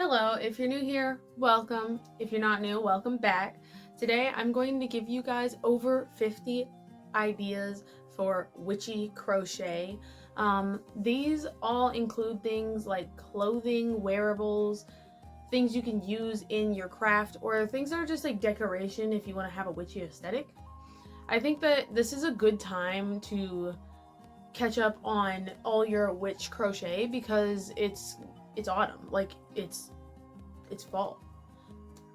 Hello, if you're new here, welcome. If you're not new, welcome back. Today I'm going to give you guys over 50 ideas for witchy crochet. These all include things like clothing, wearables, things you can use in your craft, or things that are just like decoration if you want to have a witchy aesthetic. I think that this is a good time to catch up on all your witch crochet because it's autumn, like it's fall.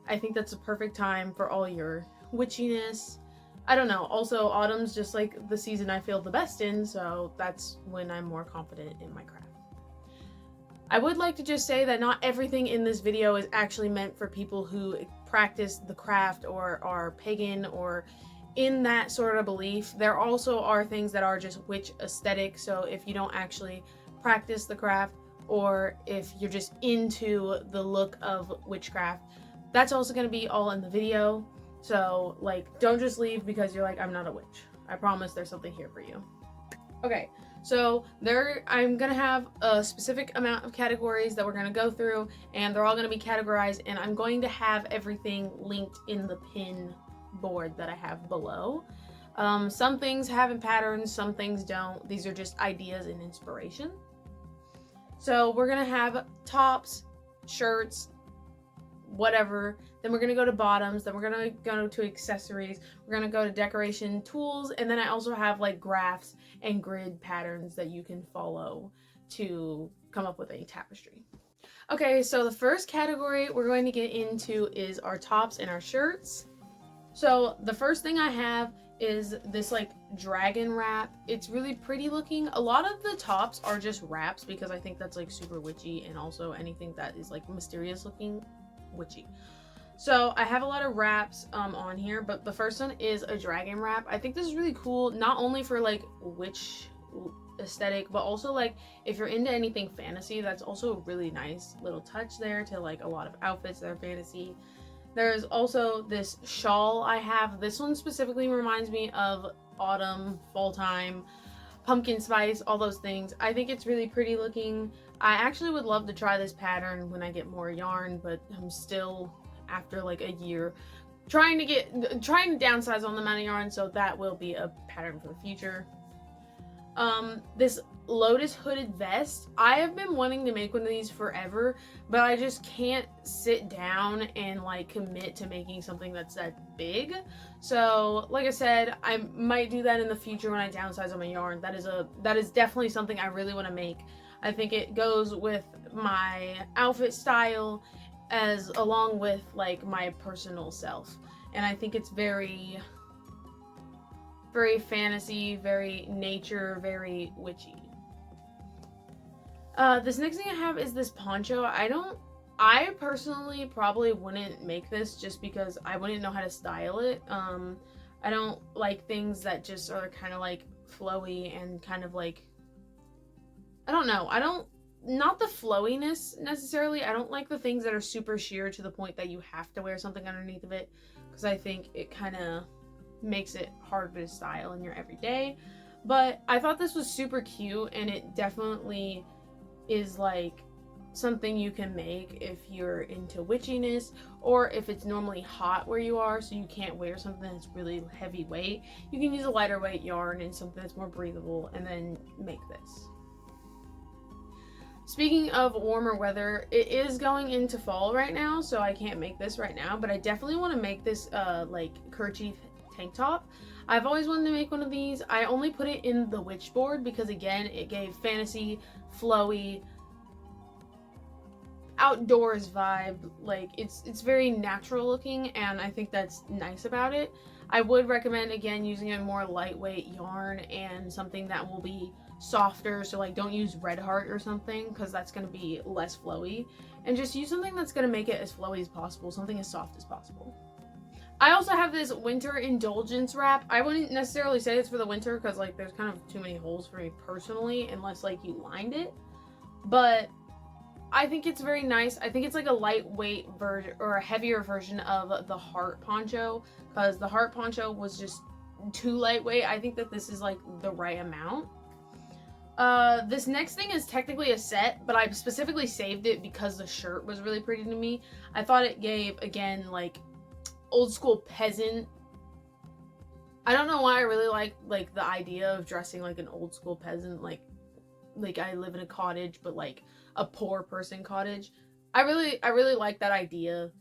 I think that's a perfect time for all your witchiness. I don't know, also autumn's just like the season I feel the best in, so that's when I'm more confident in my craft. I would like to just say that not everything in this video is actually meant for people who practice the craft or are pagan or in that sort of belief. There also are things that are just witch aesthetic, so if you don't actually practice the craft or if you're just into the look of witchcraft, that's also going to be all in the video. So like, don't just leave because you're like, I'm not a witch. I promise there's something here for you. Okay, so I'm gonna have a specific amount of categories that we're gonna go through, and they're all gonna be categorized, and I'm going to have everything linked in the pin board that I have below. Some things have patterns, some things don't. These are just ideas and inspiration. So we're gonna have tops, shirts, whatever. Then we're gonna go to bottoms. Then we're gonna go to accessories. We're gonna go to decoration tools. And then I also have like graphs and grid patterns that you can follow to come up with a tapestry. Okay, so the first category we're going to get into is our tops and our shirts. So the first thing I have is this like dragon wrap. It's really pretty looking. A lot of the tops are just wraps because I think that's like super witchy, and also anything that is like mysterious looking, witchy. So I have a lot of wraps on here, but the first one is a dragon wrap. I think this is really cool, not only for like witch aesthetic, but also like if you're into anything fantasy, that's also a really nice little touch there to like a lot of outfits that are fantasy. There's also this shawl I have. This one specifically reminds me of autumn, fall time, pumpkin spice, all those things. I think it's really pretty looking. I actually would love to try this pattern when I get more yarn, but I'm still, after like a year, trying to downsize on the amount of yarn, so that will be a pattern for the future. This lotus hooded vest, I have been wanting to make one of these forever, but I just can't sit down and like commit to making something that's that big. So like I said, I might do that in the future when I downsize on my yarn. That is definitely something I really want to make. I think it goes with my outfit style as along with like my personal self, and I think it's very fantasy, very nature, very witchy. This next thing I have is this poncho. I personally probably wouldn't make this just because I wouldn't know how to style it. I don't like things that just are kind of like flowy and kind of like, I don't know. Not the flowiness necessarily. I don't like the things that are super sheer to the point that you have to wear something underneath of it, because I think it kind of makes it harder to style in your everyday. But I thought this was super cute, and it definitely is like something you can make if you're into witchiness, or if it's normally hot where you are so you can't wear something that's really heavy weight. You can use a lighter weight yarn and something that's more breathable and then make this. Speaking of warmer weather, it is going into fall right now, so I can't make this right now, but I definitely want to make this like kerchief tank top. I've always wanted to make one of these. I only put it in the witch board because again, it gave fantasy, flowy, outdoors vibe. Like it's very natural looking, and I think that's nice about it. I would recommend again using a more lightweight yarn and something that will be softer, so like don't use Red Heart or something because that's going to be less flowy, and just use something that's going to make it as flowy as possible, something as soft as possible. I also have this winter indulgence wrap. I wouldn't necessarily say it's for the winter because like there's kind of too many holes for me personally, unless like you lined it, but I think it's very nice. I think it's like a lightweight version or a heavier version of the heart poncho, because the heart poncho was just too lightweight. I think that this is like the right amount. This next thing is technically a set, but I specifically saved it because the shirt was really pretty to me. I thought it gave, again, like, old school peasant. I don't know why I really like the idea of dressing like an old school peasant, like I live in a cottage, but like a poor person cottage. I really like that idea.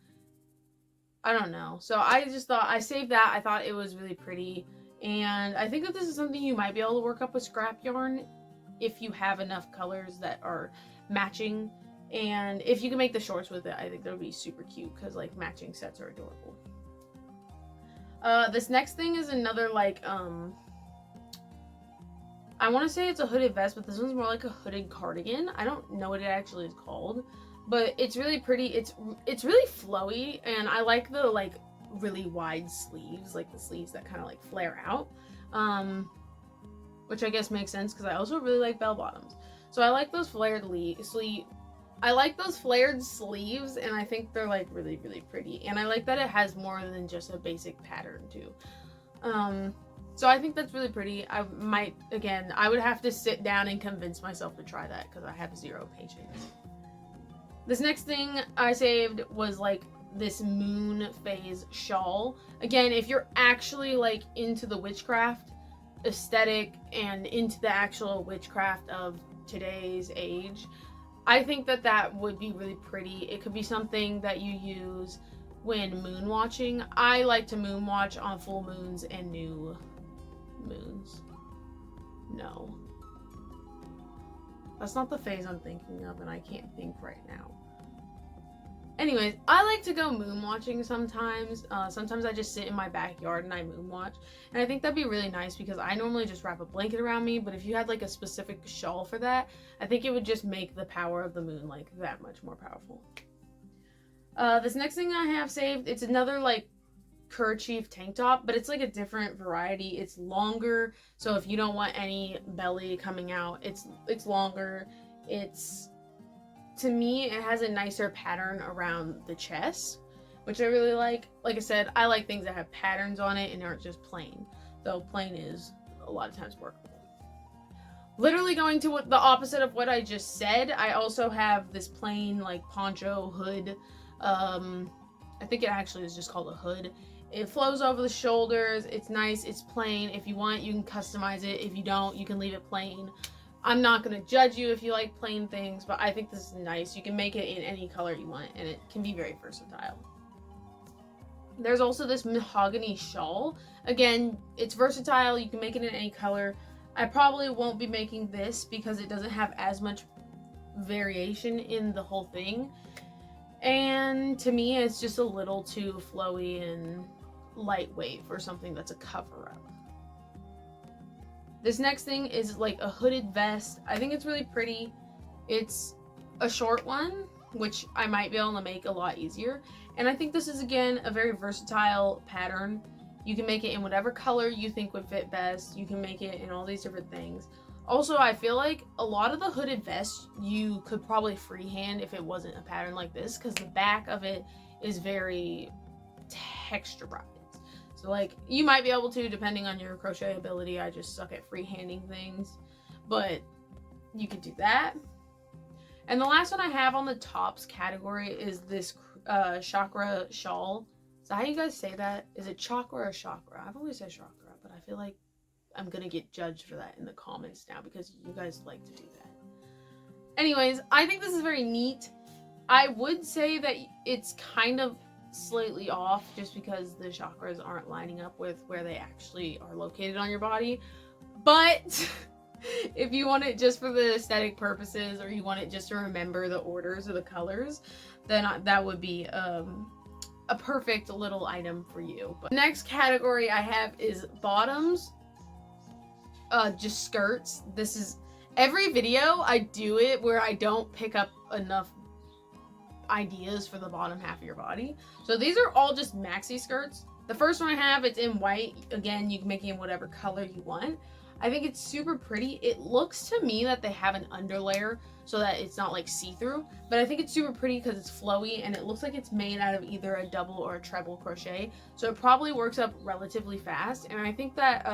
I don't know. So I just thought, I saved that. I thought it was really pretty. And I think that this is something you might be able to work up with scrap yarn if you have enough colors that are matching. And if you can make the shorts with it, I think that would be super cute because like matching sets are adorable. This next thing is another like, I want to say it's a hooded vest, but this one's more like a hooded cardigan. I don't know what it actually is called, but it's really pretty. It's really flowy, and I like the like really wide sleeves, like the sleeves that kind of like flare out, which I guess makes sense because I also really like bell bottoms. So I like those flared I like those flared sleeves, and I think they're like really pretty, and I like that it has more than just a basic pattern too. So I think that's really pretty. I would have to sit down and convince myself to try that because I have zero patience. This next thing I saved was like this moon phase shawl. Again, if you're actually like into the witchcraft aesthetic and into the actual witchcraft of today's age, I think that that would be really pretty. It could be something that you use when moon watching. I like to moon watch on full moons and new moons. No. That's not the phase I'm thinking of, and I can't think right now. Anyways, I like to go moon watching sometimes. Sometimes I just sit in my backyard and I moon watch. And I think that'd be really nice because I normally just wrap a blanket around me. But if you had like a specific shawl for that, I think it would just make the power of the moon like that much more powerful. This next thing I have saved, it's another like kerchief tank top, but it's like a different variety. It's longer, so if you don't want any belly coming out, it's longer. To me, it has a nicer pattern around the chest, which I really like. Like I said, I like things that have patterns on it and aren't just plain. Though plain is a lot of times workable. Literally going to the opposite of what I just said, I also have this plain like poncho hood. I think it actually is just called a hood. It flows over the shoulders. It's nice. It's plain. If you want, you can customize it. If you don't, you can leave it plain. I'm not going to judge you if you like plain things, but I think this is nice. You can make it in any color you want, and it can be very versatile. There's also this mahogany shawl. Again, it's versatile. You can make it in any color. I probably won't be making this because it doesn't have as much variation in the whole thing. And to me, it's just a little too flowy and lightweight for something that's a cover-up. This next thing is like a hooded vest. I think it's really pretty. It's a short one, which I might be able to make a lot easier. And I think this is, again, a very versatile pattern. You can make it in whatever color you think would fit best. You can make it in all these different things. Also, I feel like a lot of the hooded vests you could probably freehand if it wasn't a pattern like this, because the back of it is very texturized. So like, you might be able to, depending on your crochet ability. I just suck at freehanding things, but you could do that. And the last one I have on the tops category is this chakra shawl. Is that how you guys say that? Is it chakra or chakra? I've always said chakra, but I feel like I'm gonna get judged for that in the comments now because you guys like to do that. Anyways, I think this is very neat. I would say that it's kind of slightly off just because the chakras aren't lining up with where they actually are located on your body. But if you want it just for the aesthetic purposes, or you want it just to remember the orders or the colors, then that would be a perfect little item for you. But the next category I have is bottoms. Just skirts. This is every video I do it where I don't pick up enough ideas for the bottom half of your body. So these are all just maxi skirts. The first one I have, it's in white. Again, you can make it in whatever color you want. I think it's super pretty. It looks to me that they have an underlayer so that it's not like see-through, but I think it's super pretty because it's flowy and it looks like it's made out of either a double or a treble crochet, so it probably works up relatively fast. And I think that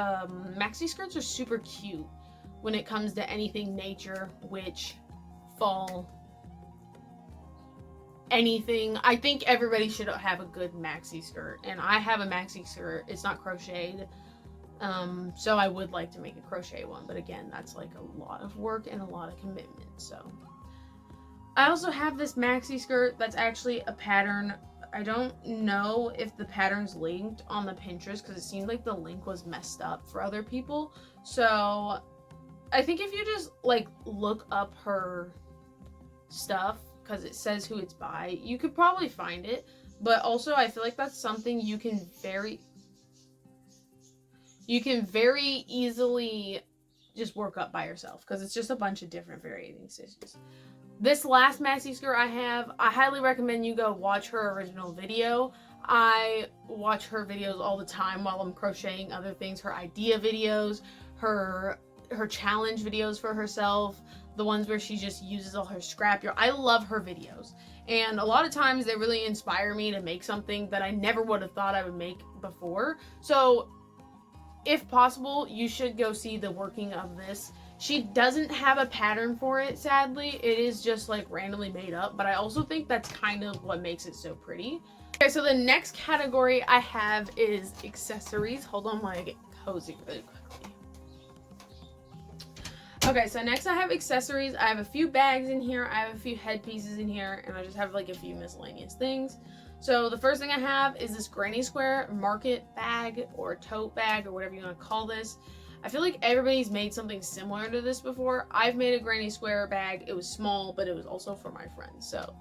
maxi skirts are super cute. when it comes to anything nature, witch, fall, anything. I think everybody should have a good maxi skirt, and I have a maxi skirt. It's not crocheted, so I would like to make a crochet one, but again, that's like a lot of work and a lot of commitment. So I also have this maxi skirt that's actually a pattern. I don't know if the pattern's linked on the Pinterest because it seemed like the link was messed up for other people. So I think if you just like look up her stuff, because it says who it's by, you could probably find it. But also I feel like that's something you can very easily just work up by yourself, because it's just a bunch of different varying stitches. This last maxi skirt I have, I highly recommend you go watch her original video. I watch her videos all the time while I'm crocheting other things, her idea videos, her challenge videos for herself, the ones where she just uses all her scrap yarn. I love her videos, and a lot of times they really inspire me to make something that I never would have thought I would make before. So if possible, you should go see the working of this. She doesn't have a pattern for it, sadly. It is just like randomly made up, but I also think that's kind of what makes it so pretty. Okay, so the next category I have is accessories. Hold on while I get cozy really quickly. Okay, so next I have accessories. I have a few bags in here, I have a few headpieces in here, and I just have like a few miscellaneous things. So the first thing I have is this granny square market bag or tote bag or whatever you want to call this. I feel like everybody's made something similar to this before. I've made a granny square bag. It was small, but it was also for my friends, so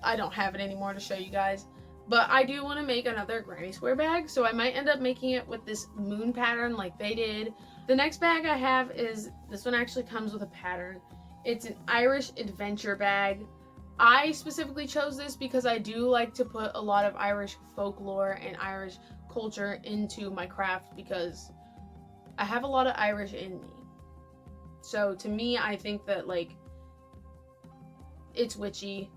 I don't have it anymore to show you guys. But I do want to make another granny square bag, so I might end up making it with this moon pattern like they did. The next bag I have is, this one actually comes with a pattern. It's an Irish adventure bag. I specifically chose this because I do like to put a lot of Irish folklore and Irish culture into my craft, because I have a lot of Irish in me. So to me, I think that like it's witchy,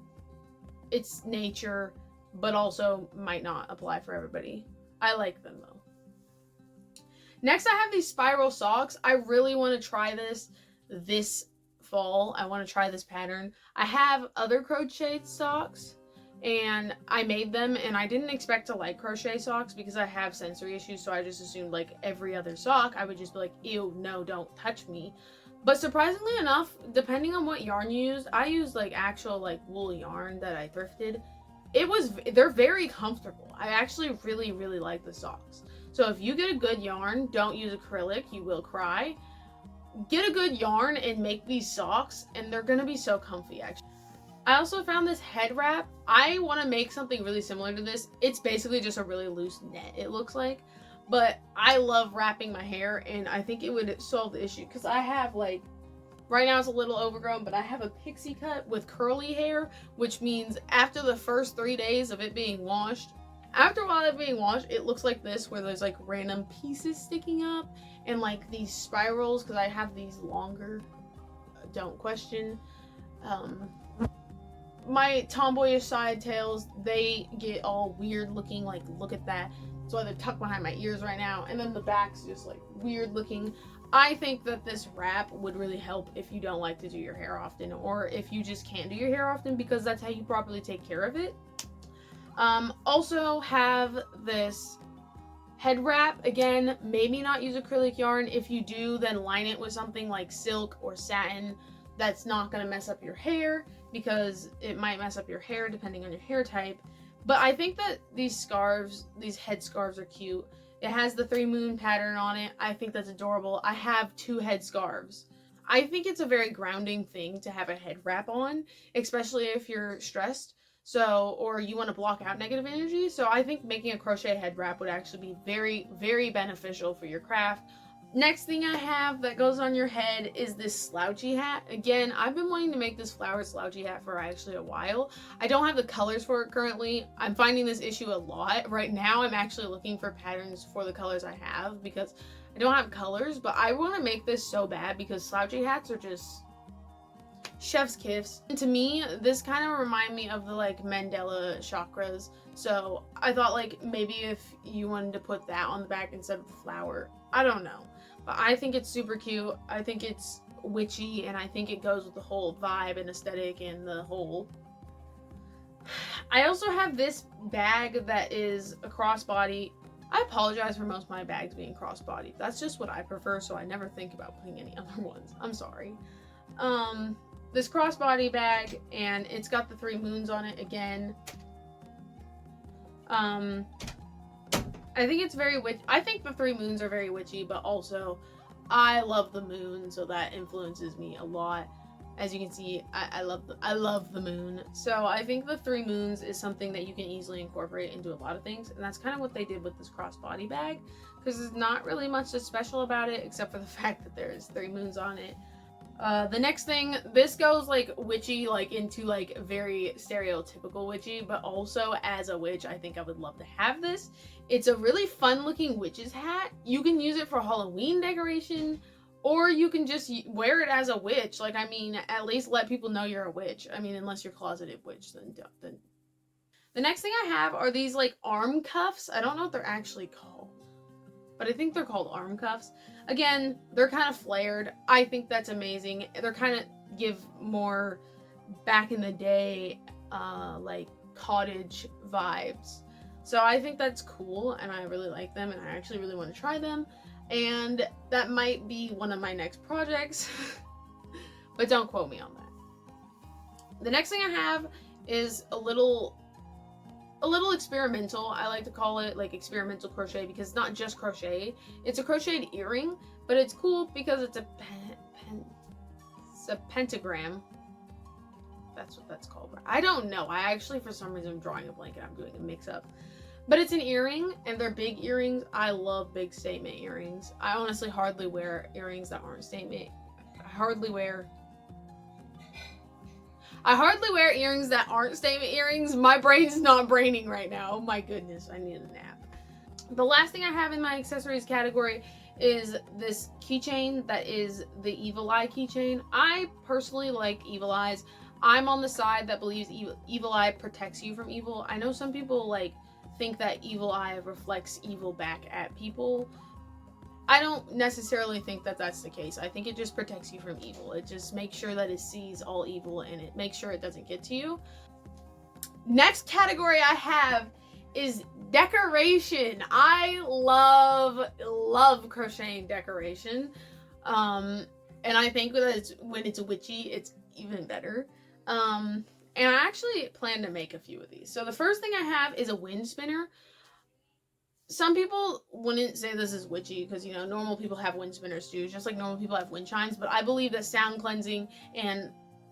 it's nature, but also might not apply for everybody. I like them though. Next, I have these spiral socks. I really want to try this fall. I want to try this pattern. I have other crochet socks and I made them, and I didn't expect to like crochet socks because I have sensory issues, so I just assumed like every other sock I would just be like, ew, no, don't touch me. But surprisingly enough, depending on what yarn you use, I used like actual like wool yarn that I thrifted. They're very comfortable. I actually really like the socks. So if you get a good yarn, don't use acrylic, you will cry. Get a good yarn and make these socks, and they're gonna be so comfy actually. I also found this head wrap. I want to make something really similar to this. It's basically just a really loose net, it looks like. But I love wrapping my hair, and I think it would solve the issue, because I have like, right now it's a little overgrown, but I have a pixie cut with curly hair, which means after the first 3 days of it being washed, after a while of it being washed, it looks like this, where there's like random pieces sticking up and like these spirals, because I have these longer, don't question. My tomboyish side tails, they get all weird looking, like look at that. So they're tucked behind my ears right now, and then the back's just like weird looking. I think that this wrap would really help if you don't like to do your hair often, or if you just can't do your hair often, because that's how you properly take care of it. Also have this head wrap. Again, maybe not use acrylic yarn. If you do, then line it with something like silk or satin that's not going to mess up your hair, because it might mess up your hair depending on your hair type. But I think that these scarves, these head scarves, are cute. It has the 3 moon pattern on it. I think that's adorable. I have 2 head scarves. I think it's a very grounding thing to have a head wrap on, especially if you're stressed, or you want to block out negative energy. So I think making a crochet head wrap would actually be very beneficial for your craft. Next thing I have that goes on your head is this slouchy hat. Again, I've been wanting to make this flowered slouchy hat for actually a while. I don't have the colors for it currently. I'm finding this issue a lot. Right now, I'm actually looking for patterns for the colors I have, because I don't have colors, but I want to make this so bad, because slouchy hats are just chef's kiss. And to me, this kind of remind me of the like Mandela chakras. So I thought like maybe if you wanted to put that on the back instead of the flower, I don't know. But I think it's super cute. I think it's witchy, and I think it goes with the whole vibe and aesthetic and the whole. I also have this bag that is a crossbody. I apologize for most of my bags being crossbody. That's just what I prefer, so I never think about putting any other ones. I'm sorry. This crossbody bag, and it's got the 3 moons on it again. I think it's very witchy. I think the 3 moons are very witchy, but also I love the moon, so that influences me a lot. As you can see, I love the moon. So I think the 3 moons is something that you can easily incorporate into a lot of things, and that's kind of what they did with this crossbody bag, because there's not really much that's special about it except for the fact that there's 3 moons on it. The next thing, this goes like witchy, like into like very stereotypical witchy, but also as a witch, I think I would love to have this. It's a really fun looking witch's hat. You can use it for Halloween decoration, or you can just wear it as a witch. Like, I mean, at least let people know you're a witch. I mean, unless you're closeted witch, then. The next thing I have are these like arm cuffs. I don't know what they're actually called, but I think they're called arm cuffs. Again, they're kind of flared. I think that's amazing. They're kind of give more back in the day, like cottage vibes. So I think that's cool, and I really like them, and I actually really want to try them. And that might be one of my next projects, but don't quote me on that. The next thing I have is a little experimental. I like to call it like experimental crochet, because it's not just crochet. It's a crocheted earring, but it's cool because it's a pentagram. That's what that's called. I don't know. I actually, for some reason, I'm drawing a blank and I'm doing a mix-up. But it's an earring, and they're big earrings. I love big statement earrings. I honestly hardly wear earrings that aren't statement. I hardly wear earrings that aren't statement earrings. My brain's not braining right now. Oh my goodness, I need a nap. The last thing I have in my accessories category is this keychain that is the evil eye keychain. I personally like evil eyes. I'm on the side that believes evil eye protects you from evil. I know some people like think that evil eye reflects evil back at people. I don't necessarily think that that's the case. I think it just protects you from evil. It just makes sure that it sees all evil, and it makes sure it doesn't get to you. Next category I have is decoration. I love crocheting decoration. And I think that when it's witchy, it's even better. And I actually plan to make a few of these. So the first thing I have is a wind spinner. Some people wouldn't say this is witchy, because, you know, normal people have wind spinners too, just like normal people have wind chimes, but I believe that sound cleansing and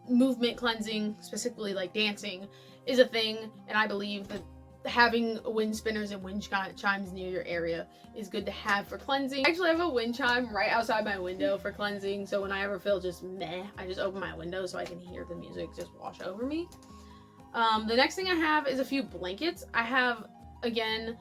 movement cleansing, specifically like dancing, is a thing, and I believe that having wind spinners and wind chimes near your area is good to have for cleansing. I actually have a wind chime right outside my window for cleansing, so when I ever feel just meh, I just open my window so I can hear the music just wash over me. The next thing I have is a few blankets. I have, again,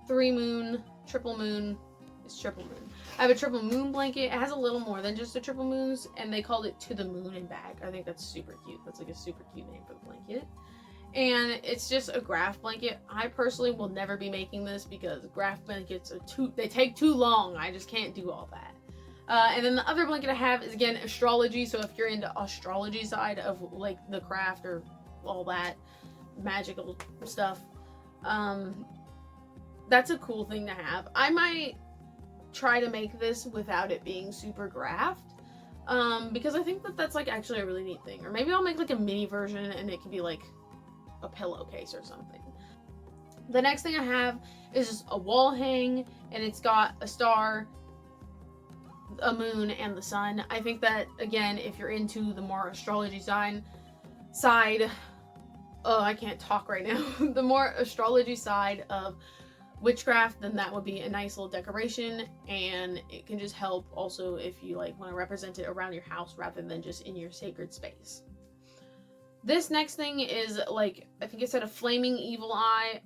3 moon, triple moon. It's triple moon. I have a triple moon blanket. It has a little more than just the triple moons, and they called it To the Moon and Back. I think that's super cute. That's like a super cute name for the blanket. And it's just a graph blanket. I personally will never be making this because graph blankets are they take too long. I just can't do all that. And then the other blanket I have is, again, astrology. So if you're into astrology side of like the craft or all that magical stuff, that's a cool thing to have. I might try to make this without it being super graphed, because I think that that's like actually a really neat thing. Or maybe I'll make like a mini version and it could be like a pillowcase or something. The next thing I have is just a wall hang, and it's got a star, a moon, and the sun. I think that, again, if you're into the more astrology side, oh, I can't talk right now, the more astrology side of witchcraft, then that would be a nice little decoration, and it can just help also if you like want to represent it around your house rather than just in your sacred space. This next thing is, like, I think it said a flaming evil eye.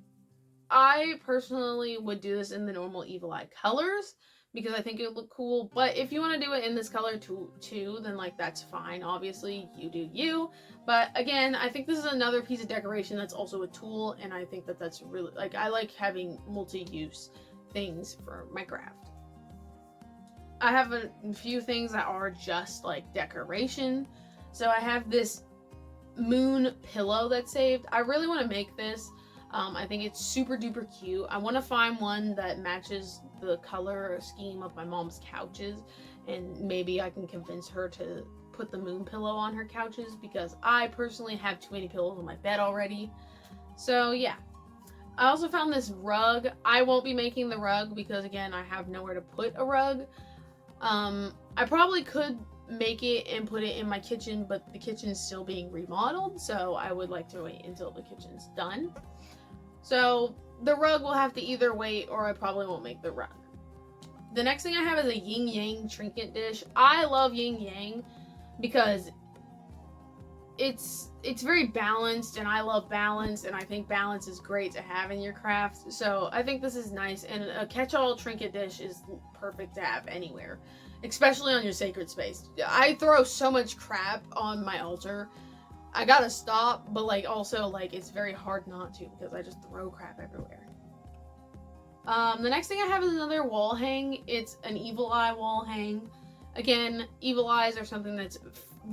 I personally would do this in the normal evil eye colors because I think it would look cool, but if you want to do it in this color too, then like that's fine. Obviously, you do you. But again, I think this is another piece of decoration that's also a tool, and I think that that's really, like, I like having multi-use things for my craft. I have a few things that are just like decoration. So I have this moon pillow that's saved. I really want to make this. I think it's super duper cute. I want to find one that matches the color scheme of my mom's couches, and maybe I can convince her to put the moon pillow on her couches, because I personally have too many pillows on my bed already. So yeah. I also found this rug. I won't be making the rug because, again, I have nowhere to put a rug. I probably could make it and put it in my kitchen, but the kitchen is still being remodeled, so I would like to wait until the kitchen's done. So the rug will have to either wait, or I probably won't make the rug. The next thing I have is a yin yang trinket dish. I love yin yang because it's very balanced, and I love balance, and I think balance is great to have in your craft. So I think this is nice, and a catch-all trinket dish is perfect to have anywhere, especially on your sacred space. I throw so much crap on my altar. I gotta stop, but like also like it's very hard not to, because I just throw crap everywhere. The next thing I have is another wall hang. It's an evil eye wall hang. Again, evil eyes are something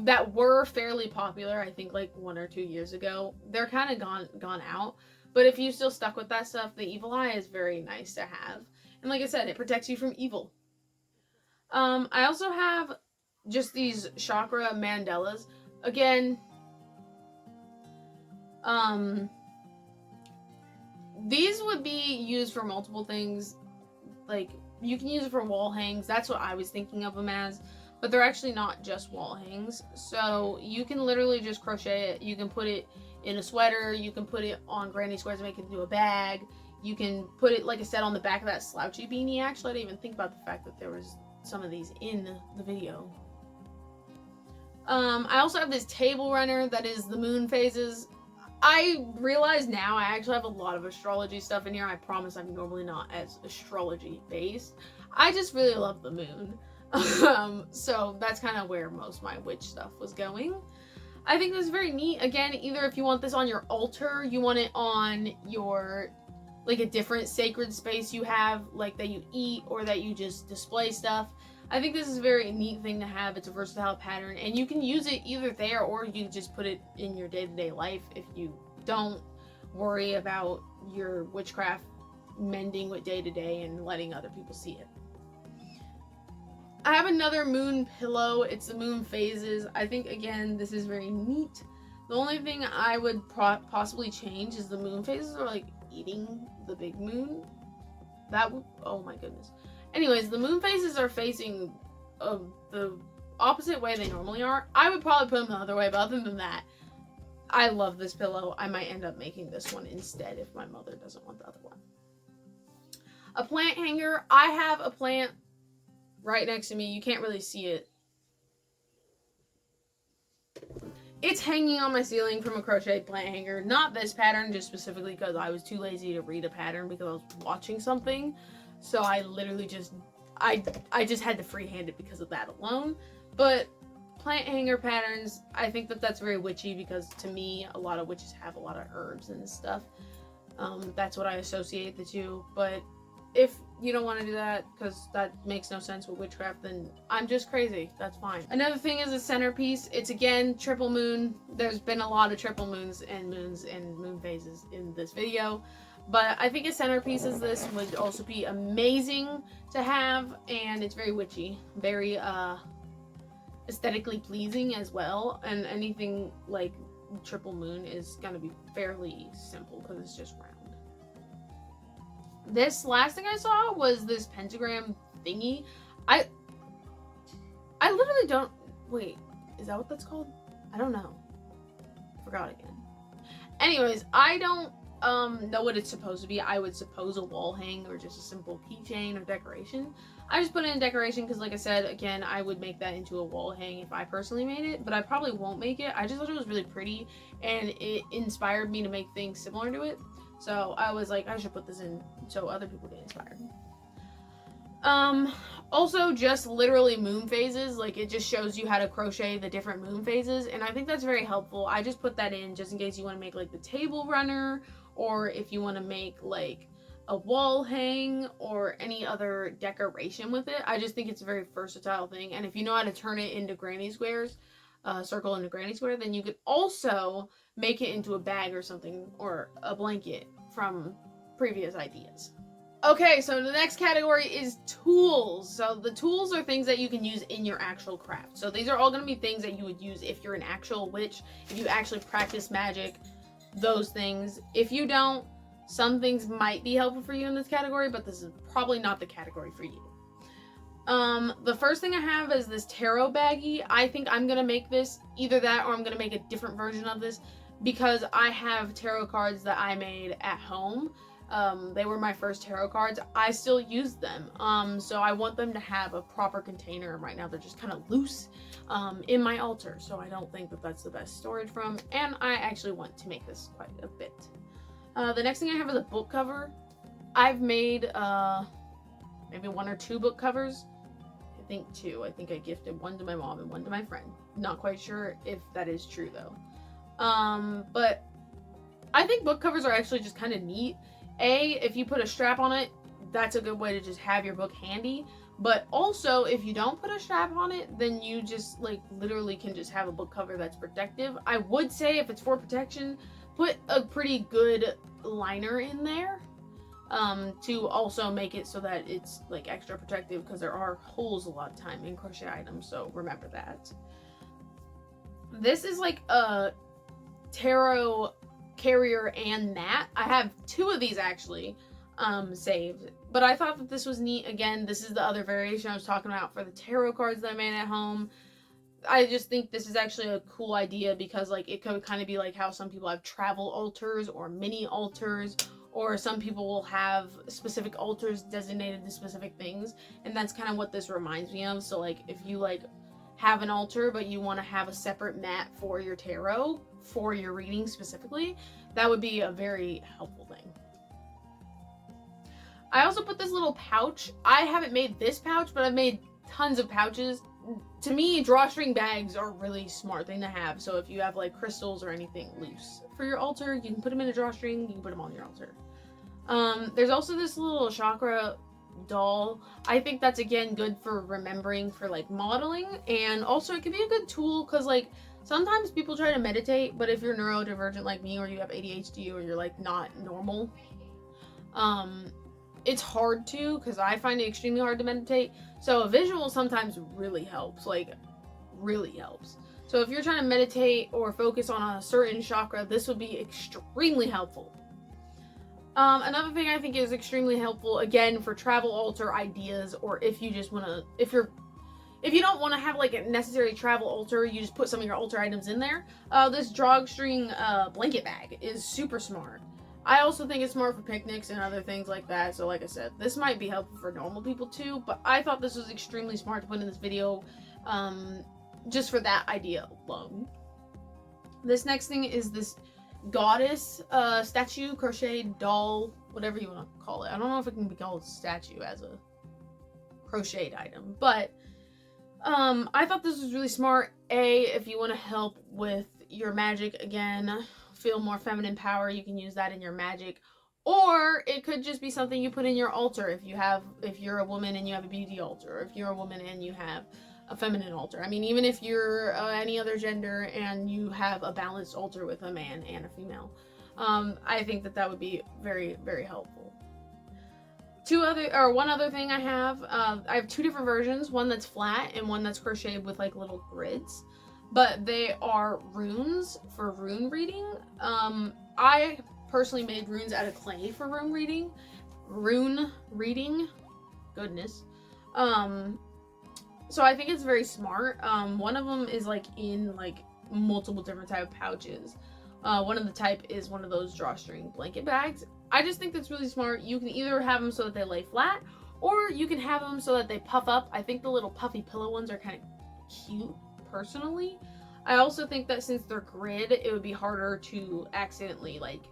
that were fairly popular, I think like 1 or 2 years ago. They're kind of gone out, but if you still stuck with that stuff, the evil eye is very nice to have. And like I said, it protects you from evil. I also have just these chakra mandalas. Again, these would be used for multiple things. Like, you can use it for wall hangs. That's what I was thinking of them as. But they're actually not just wall hangs. So you can literally just crochet it. You can put it in a sweater. You can put it on granny squares and make it into a bag. You can put it, like I said, on the back of that slouchy beanie. Actually, I didn't even think about the fact that there was some of these in the video. I also have this table runner that is the moon phases. I realize now I actually have a lot of astrology stuff in here. I promise I'm normally not as astrology based. I just really love the moon. So that's kind of where most of my witch stuff was going. I think this is very neat. Again, either if you want this on your altar, you want it on your, like, a different sacred space you have, like that you eat or that you just display stuff. I think this is a very neat thing to have. It's a versatile pattern, and you can use it either there, or you can just put it in your day-to-day life if you don't worry about your witchcraft mending with day-to-day and letting other people see it. I have another moon pillow. It's the moon phases. I think, again, this is very neat. The only thing I would possibly change is the moon phases are like eating the big moon. That would, oh my goodness. Anyways, the moon phases are facing the opposite way they normally are. I would probably put them the other way, but other than that, I love this pillow. I might end up making this one instead if my mother doesn't want the other one. A plant hanger. I have a plant right next to me. You can't really see it. It's hanging on my ceiling from a crochet plant hanger. Not this pattern, just specifically because I was too lazy to read a pattern because I was watching something. So I literally just, I just had to freehand it because of that alone. But plant hanger patterns, I think that that's very witchy, because to me, a lot of witches have a lot of herbs and stuff. That's what I associate the two. But if you don't want to do that because that makes no sense with witchcraft, then I'm just crazy. That's fine. Another thing is a centerpiece. It's, again, triple moon. There's been a lot of triple moons and moon phases in this video. But I think a centerpiece as this would also be amazing to have, and it's very witchy, very aesthetically pleasing as well. And anything like triple moon is going to be fairly simple because it's just round. This last thing I saw was this pentagram thingy. I literally don't, wait, is that what that's called? I don't know. Forgot again. Anyways, I don't know what it's supposed to be. I would suppose a wall hang or just a simple keychain or decoration. I just put it in decoration because, like I said, again, I would make that into a wall hang if I personally made it, but I probably won't make it. I just thought it was really pretty, and it inspired me to make things similar to it. So I was like, I should put this in so other people get inspired. Also, just literally moon phases. Like, it just shows you how to crochet the different moon phases, and I think that's very helpful. I just put that in just in case you want to make like the table runner, or if you want to make like a wall hang or any other decoration with it. I just think it's a very versatile thing. And if you know how to turn it into granny squares, circle into granny square, then you could also make it into a bag or something, or a blanket from previous ideas. Okay, so the next category is tools. So the tools are things that you can use in your actual craft. So these are all going to be things that you would use if you're an actual witch, if you actually practice magic, those things. If you don't, some things might be helpful for you in this category, but this is probably not the category for you. The first thing I have is this tarot baggie. I think I'm going to make this, either that or I'm going to make a different version of this, because I have tarot cards that I made at home. They were my first tarot cards. I still use them. So I want them to have a proper container. Right now they're just kind of loose in my altar. So I don't think that that's the best storage from. And I actually want to make this quite a bit. The next thing I have is a book cover. I've made maybe 1 or 2 book covers. I think 2. I think I gifted one to my mom and one to my friend. Not quite sure if that is true though. But I think book covers are actually just kind of neat. If you put a strap on it, that's a good way to just have your book handy. But also, if you don't put a strap on it, then you just like literally can just have a book cover that's protective. I would say if it's for protection, put a pretty good liner in there to also make it so that it's like extra protective, because there are holes a lot of time in crochet items, so remember that. This is like a tarot carrier and mat. I have 2 of these actually saved, but I thought that this was neat. Again, this is the other variation I was talking about for the tarot cards that I made at home. I just think this is actually a cool idea, because like it could kind of be like how some people have travel altars or mini altars, or some people will have specific altars designated to specific things, and that's kind of what this reminds me of. So like if you like have an altar but you want to have a separate mat for your tarot, for your reading specifically, that would be a very helpful thing. I also put this little pouch. I haven't made this pouch, but I've made tons of pouches. To me, drawstring bags are a really smart thing to have. So if you have like crystals or anything loose for your altar, you can put them in a drawstring, you can put them on your altar. There's also this little chakra doll. I think that's again good for remembering for like modeling, and also it can be a good tool because like sometimes people try to meditate, but if you're neurodivergent like me, or you have ADHD, or you're like not normal, it's hard to, because I find it extremely hard to meditate. So a visual sometimes really helps, like really helps. So if you're trying to meditate or focus on a certain chakra, this would be extremely helpful. Another thing I think is extremely helpful, again, for travel altar ideas, or if you just want to, if you don't want to have like a necessary travel altar, you just put some of your altar items in there. This drawstring blanket bag is super smart. I also think it's smart for picnics and other things like that. So like I said, this might be helpful for normal people too, but I thought this was extremely smart to put in this video, just for that idea alone. This next thing is this goddess statue, crochet doll, whatever you want to call it. I don't know if it can be called statue as a crocheted item, but I thought this was really smart. If you want to help with your magic, again, feel more feminine power, you can use that in your magic. Or it could just be something you put in your altar if you're a woman and you have a beauty altar, or if you're a woman and you have a feminine altar. I mean, even if you're any other gender and you have a balanced altar with a man and a female, I think that would be very, very helpful. One other thing I have 2 different versions, one that's flat and one that's crocheted with like little grids, but they are runes for rune reading. I personally made runes out of clay for rune reading, goodness. So I think it's very smart. One of them is like in like multiple different type of pouches. One of the type is one of those drawstring blanket bags. I just think that's really smart. You can either have them so that they lay flat, or you can have them so that they puff up. I think the little puffy pillow ones are kind of cute, personally. I also think that since they're grid, it would be harder to accidentally like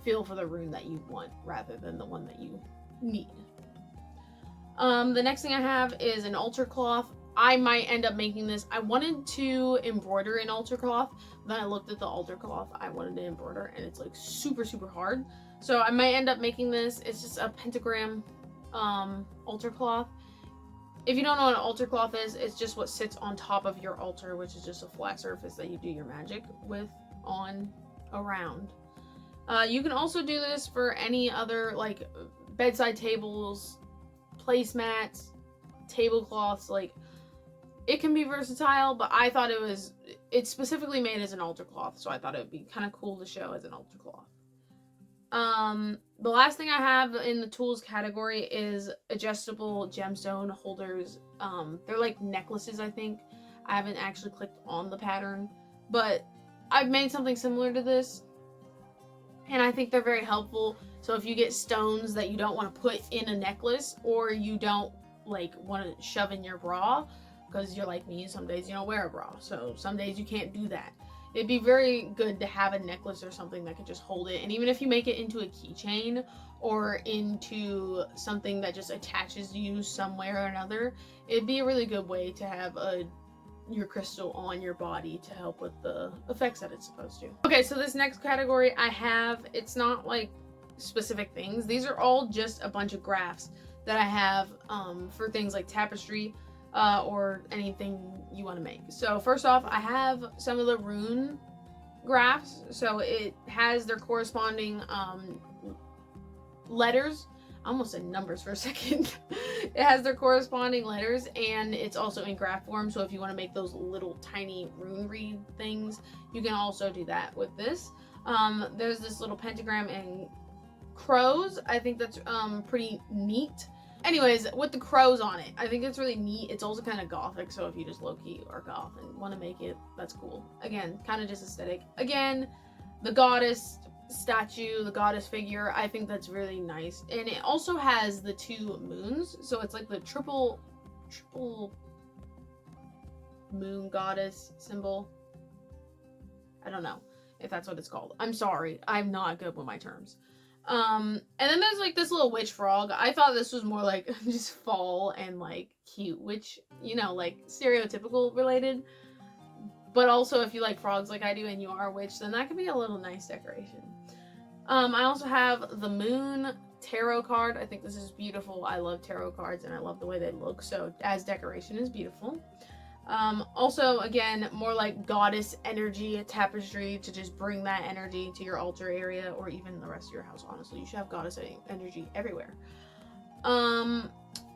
feel for the rune that you want rather than the one that you need. The next thing I have is an altar cloth. I might end up making this. I wanted to embroider in altar cloth. Then I looked at the altar cloth I wanted to embroider, and it's like super, super hard. So I might end up making this. It's just a pentagram altar cloth. If you don't know what an altar cloth is, it's just what sits on top of your altar, which is just a flat surface that you do your magic with on around. You can also do this for any other, like, bedside tables, placemats, tablecloths. Like, it can be versatile, but I thought it's specifically made as an altar cloth, so I thought it would be kind of cool to show as an altar cloth. The last thing I have in the tools category is adjustable gemstone holders. They're like necklaces, I think. I haven't actually clicked on the pattern, but I've made something similar to this, and I think they're very helpful. So if you get stones that you don't want to put in a necklace, or you don't like want to shove in your bra, because you're like me, some days you don't wear a bra, so some days you can't do that. It'd be very good to have a necklace or something that could just hold it. And even if you make it into a keychain or into something that just attaches you somewhere or another, it'd be a really good way to have your crystal on your body to help with the effects that it's supposed to. Okay, so this next category I have, it's not like specific things. These are all just a bunch of graphs that I have for things like tapestry, or anything you want to make. So first off, I have some of the rune graphs. So it has their corresponding letters. I almost said numbers for a second. It has their corresponding letters, and it's also in graph form. So if you want to make those little tiny rune read things, you can also do that with this. There's this little pentagram and crows. I think that's pretty neat. Anyways, with the crows on it, I think it's really neat. It's also kind of gothic, so if you just low-key are goth and want to make it, that's cool. Again, kind of just aesthetic. Again, the goddess statue, the goddess figure, I think that's really nice. And it also has the 2 moons, so it's like the triple moon goddess symbol. I don't know if that's what it's called. I'm sorry, I'm not good with my terms. And then there's like this little witch frog. I thought this was more like just fall and like cute witch, you know, like stereotypical related. But also if you like frogs like I do and you are a witch, then that could be a little nice decoration. I also have the moon tarot card. I think this is beautiful. I love tarot cards and I love the way they look. So as decoration is beautiful. Also, again, more like goddess energy tapestry to just bring that energy to your altar area or even the rest of your house. Honestly, you should have goddess energy everywhere.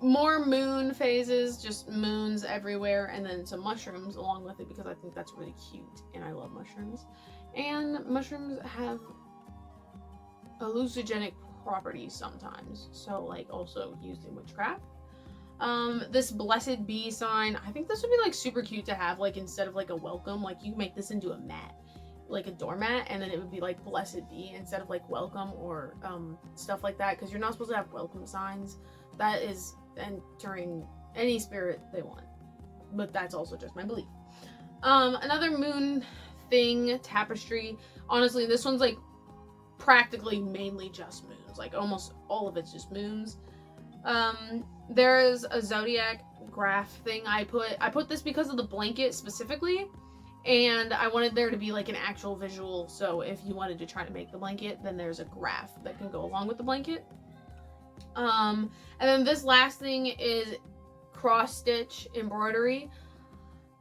More moon phases, just moons everywhere, and then some mushrooms along with it because I think that's really cute and I love mushrooms. And mushrooms have hallucinogenic properties sometimes, so like also used in witchcraft. This blessed bee sign, I think this would be like super cute to have, like instead of like a welcome, like you can make this into a mat, like a doormat, and then it would be like blessed bee instead of like welcome or stuff like that, because you're not supposed to have welcome signs. That is entering any spirit they want, but that's also just my belief. Another moon thing tapestry, honestly this one's like practically mainly just moons, like almost all of it's just moons. There's a zodiac graph thing I put this because of the blanket specifically, and I wanted there to be like an actual visual, so if you wanted to try to make the blanket, then there's a graph that can go along with the blanket. And then this last thing is cross stitch embroidery,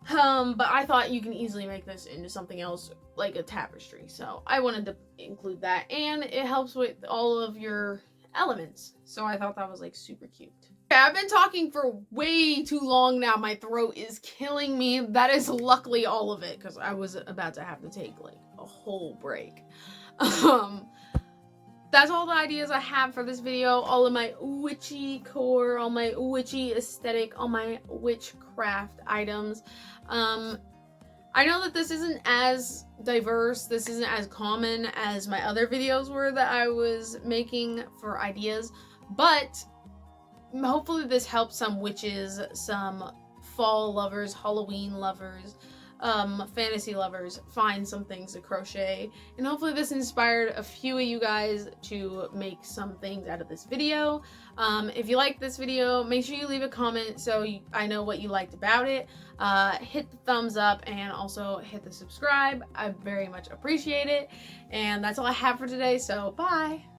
but I thought you can easily make this into something else like a tapestry, so I wanted to include that, and it helps with all of your elements, so I thought that was like super cute. Okay, I've been talking for way too long now. My throat is killing me. That is luckily all of it, because I was about to have to take like a whole break. That's all the ideas I have for this video. All of my witchy core, all my witchy aesthetic, all my witchcraft items. I know that this isn't as diverse, this isn't as common as my other videos were that I was making for ideas, but hopefully this helps some witches, some fall lovers, Halloween lovers, fantasy lovers find some things to crochet, and hopefully this inspired a few of you guys to make some things out of this video. If you liked this video, make sure you leave a comment so I know what you liked about it. Hit the thumbs up and also hit the subscribe. I very much appreciate it. And that's all I have for today, so bye!